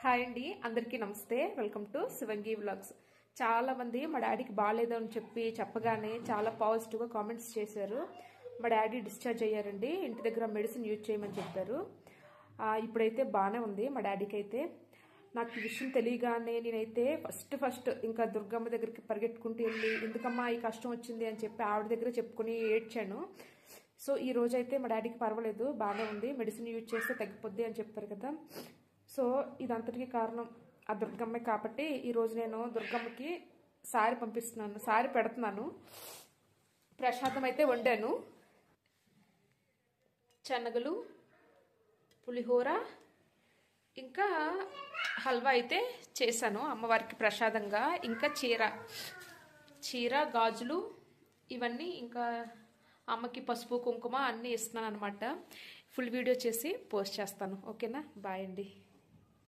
Hi అండి, అందరికీ నమస్తే. Welcome to Shivangi vlogs. చాలా మంది మా డాడీకి బాగాలేదు అని చెప్పగానే చాలా పాజిటివ్గా కామెంట్స్ చేశారు. మా డాడీ డిశ్చార్జ్ అయ్యారండి, ఇంటి దగ్గర మెడిసిన్ యూజ్ చేయమని చెప్పారు. ఇప్పుడైతే బాగానే ఉంది మా డాడీకి అయితే. నాకు ఈ విషయం తెలియగానే నేనైతే ఫస్ట్ ఇంకా దుర్గమ్మ దగ్గరికి పరిగెట్టుకుంటూ వెళ్ళి ఎందుకమ్మా ఈ కష్టం వచ్చింది అని చెప్పి ఆవిడ దగ్గర చెప్పుకుని ఏడ్చాను. సో ఈ రోజైతే మా డాడీకి పర్వాలేదు, బాగానే ఉంది, మెడిసిన్ యూజ్ చేస్తే తగ్గిపోద్ది అని చెప్పారు కదా. సో ఇదంతటికీ కారణం ఆ దుర్గమ్మే కాబట్టి ఈరోజు నేను దుర్గమ్మకి సారీ పంపిస్తున్నాను, సారీ పెడుతున్నాను. ప్రసాదం అయితే వండాను, శనగలు, పులిహోర, ఇంకా హల్వా అయితే చేశాను అమ్మవారికి ప్రసాదంగా. ఇంకా చీర గాజులు ఇవన్నీ, ఇంకా అమ్మకి పసుపు కుంకుమ అన్నీ ఇస్తున్నాను అనమాట. ఫుల్ వీడియో చేసి పోస్ట్ చేస్తాను. ఓకేనా, బాయ్ అండి.